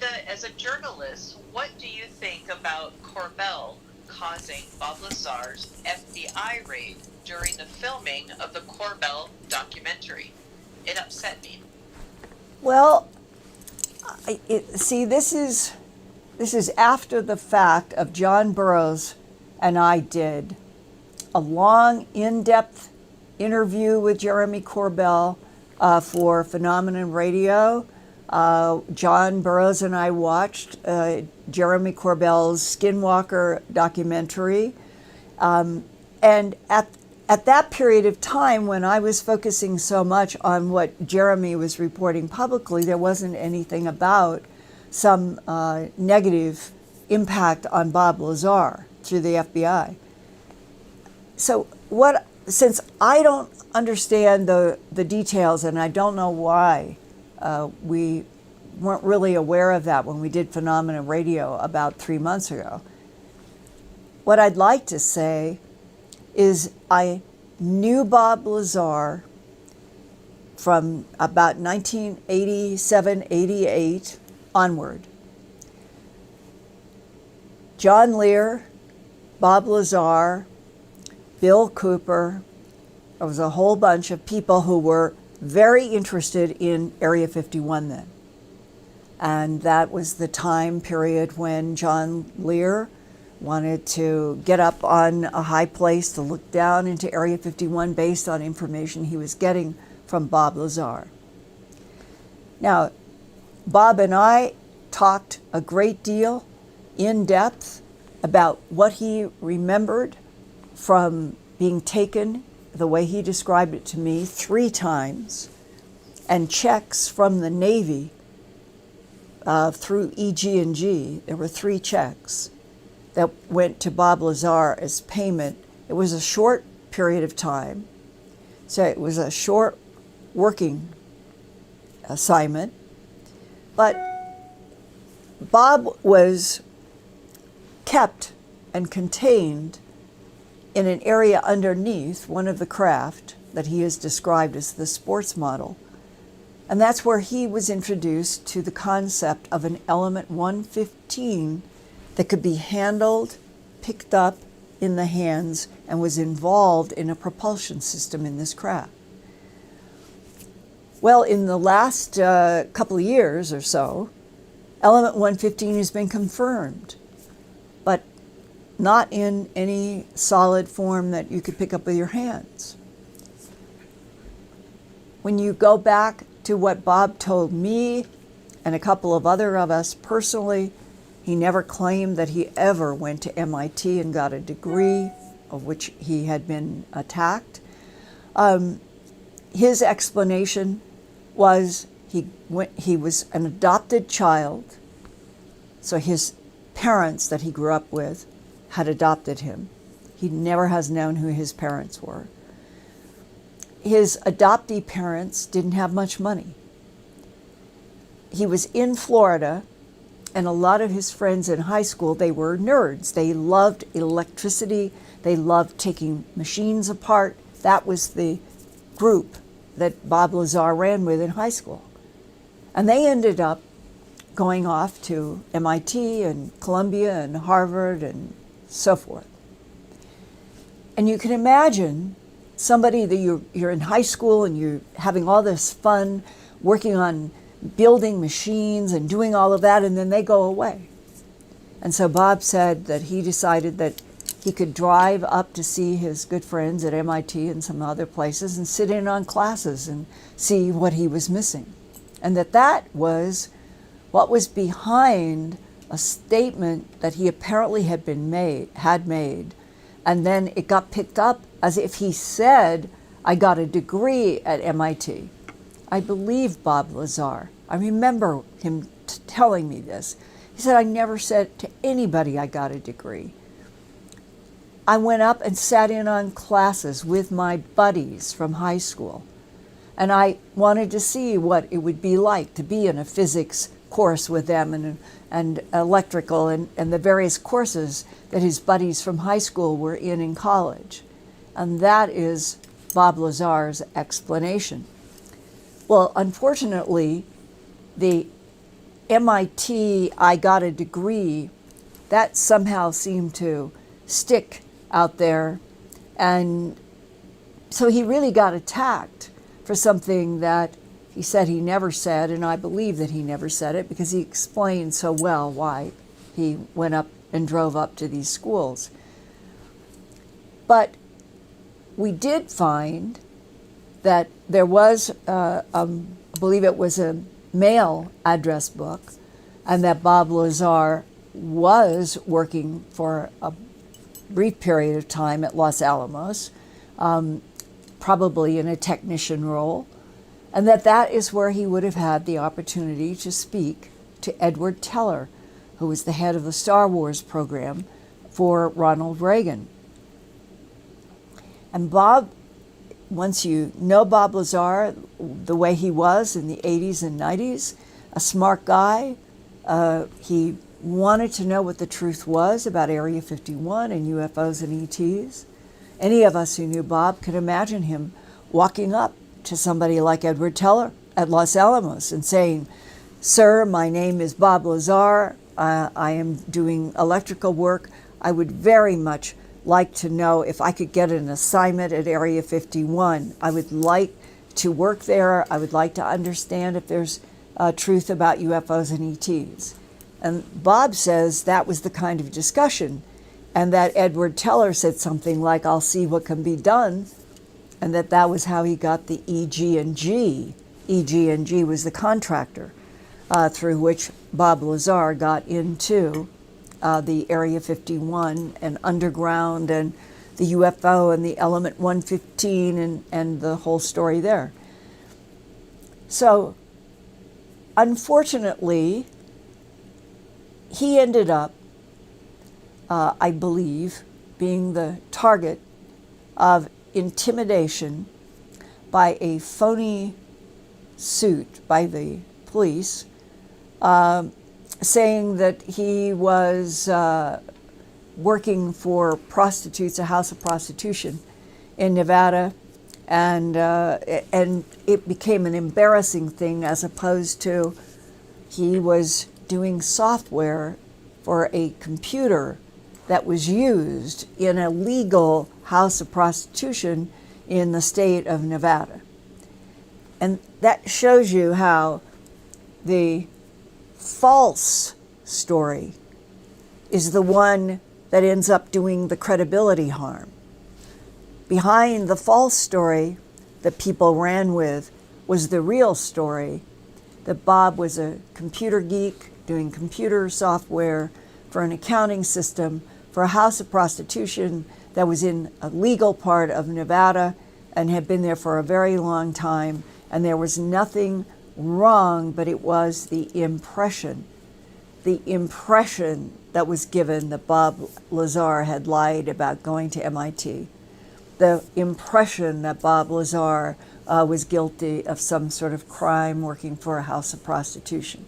And as a journalist, what do you think about Corbell causing Bob Lazar's FBI raid during the filming of the Corbell documentary? It upset me. Well, this is after the fact of John Burroughs and I did a long, in-depth interview with Jeremy Corbell for Phenomenon Radio. John Burroughs and I watched Jeremy Corbell's Skinwalker documentary. And at that period of time, when I was focusing so much on what Jeremy was reporting publicly, there wasn't anything about some negative impact on Bob Lazar through the FBI. So since I don't understand the details, and I don't know why we weren't really aware of that when we did Phenomenon Radio about 3 months ago, what I'd like to say is I knew Bob Lazar from about 1987, 88 onward. John Lear, Bob Lazar, Bill Cooper. There was a whole bunch of people who were very interested in Area 51 then. And that was the time period when John Lear wanted to get up on a high place to look down into Area 51 based on information he was getting from Bob Lazar. Now, Bob and I talked a great deal in depth about what he remembered from being taken, the way he described it to me, 3 times, and checks from the Navy through EG&G. There were 3 checks that went to Bob Lazar as payment. It was a short period of time, so it was a short working assignment, but Bob was kept and contained in an area underneath one of the craft that he has described as the sports model. And that's where he was introduced to the concept of an element 115 that could be handled, picked up in the hands, and was involved in a propulsion system in this craft. Well, in the last couple of years or so, element 115 has been confirmed, but not in any solid form that you could pick up with your hands. When you go back to what Bob told me and a couple of other of us personally, he never claimed that he ever went to MIT and got a degree of which he had been attacked. His explanation was he was an adopted child, so his parents that he grew up with had adopted him. He never has known who his parents were. His adoptee parents didn't have much money. He was in Florida, and a lot of his friends in high school, they were nerds. They loved electricity. They loved taking machines apart. That was the group that Bob Lazar ran with in high school. And they ended up going off to MIT and Columbia and Harvard and so forth. And you can imagine somebody that you're in high school and you're having all this fun working on building machines and doing all of that, and then they go away. And so Bob said that he decided that he could drive up to see his good friends at MIT and some other places and sit in on classes and see what he was missing. And that was what was behind a statement that he apparently had made, and then it got picked up as if he said, I got a degree at MIT. I believe Bob Lazar. I remember him telling me this. He said, I never said to anybody I got a degree. I went up and sat in on classes with my buddies from high school, and I wanted to see what it would be like to be in a physics course with them and electrical and the various courses that his buddies from high school were in college. And that is Bob Lazar's explanation. Well, unfortunately, the MIT, I got a degree, that somehow seemed to stick out there. And so he really got attacked for something that he said he never said, and I believe that he never said it because he explained so well why he went up and drove up to these schools. But we did find that there was, I believe it was a mail address book, and that Bob Lazar was working for a brief period of time at Los Alamos, probably in a technician role, and that is where he would have had the opportunity to speak to Edward Teller, who was the head of the Star Wars program for Ronald Reagan. And Bob, once you know Bob Lazar, the way he was in the 80s and 90s, a smart guy, he wanted to know what the truth was about Area 51 and UFOs and ETs. Any of us who knew Bob could imagine him walking up to somebody like Edward Teller at Los Alamos and saying, "Sir, my name is Bob Lazar. I am doing electrical work. I would very much like to know if I could get an assignment at Area 51. I would like to work there. I would like to understand if there's truth about UFOs and ETs." And Bob says that was the kind of discussion, and that Edward Teller said something like, "I'll see what can be done," and that was how he got the EG&G. EG&G was the contractor through which Bob Lazar got into the Area 51 and underground and the UFO and the Element 115 and the whole story there. So, unfortunately, he ended up, I believe, being the target of intimidation by a phony suit by the police, saying that he was working for prostitutes, a house of prostitution in Nevada, and it became an embarrassing thing as opposed to he was doing software for a computer that was used in a legal house of prostitution in the state of Nevada. And that shows you how the false story is the one that ends up doing the credibility harm. Behind the false story that people ran with was the real story, that Bob was a computer geek doing computer software for an accounting system for a house of prostitution that was in a legal part of Nevada and had been there for a very long time, and there was nothing wrong, but it was the impression that was given that Bob Lazar had lied about going to MIT, the impression that Bob Lazar was guilty of some sort of crime working for a house of prostitution.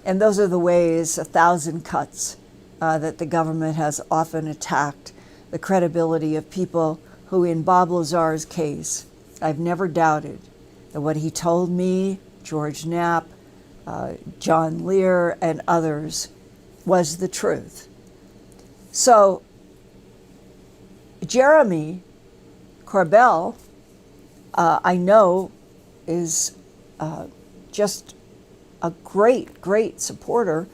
And those are the ways, 1,000 cuts, that the government has often attacked the credibility of people who, in Bob Lazar's case, I've never doubted that what he told me, George Knapp, John Lear, and others was the truth. So Jeremy Corbell, I know, is just a great supporter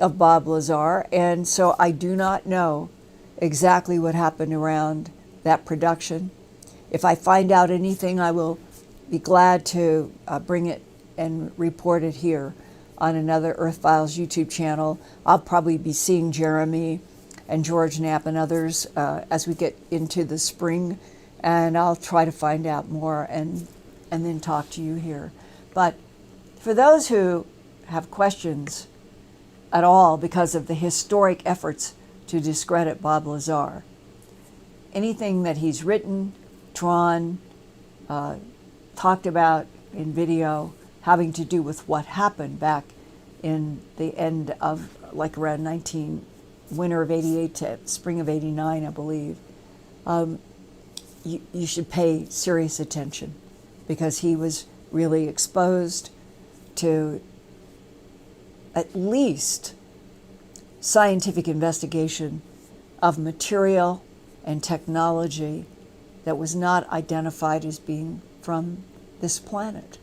of Bob Lazar, and so I do not know exactly what happened around that production. If I find out anything, I will be glad to bring it and report it here on another Earth Files YouTube channel. I'll probably be seeing Jeremy and George Knapp and others as we get into the spring, and I'll try to find out more and then talk to you here. But for those who have questions at all because of the historic efforts to discredit Bob Lazar, anything that he's written, drawn, talked about in video having to do with what happened back in the end of, like around winter of 88 to spring of 89, I believe, you should pay serious attention, because he was really exposed to at least scientific investigation of material and technology that was not identified as being from this planet.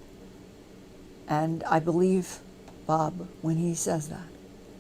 And I believe Bob when he says that.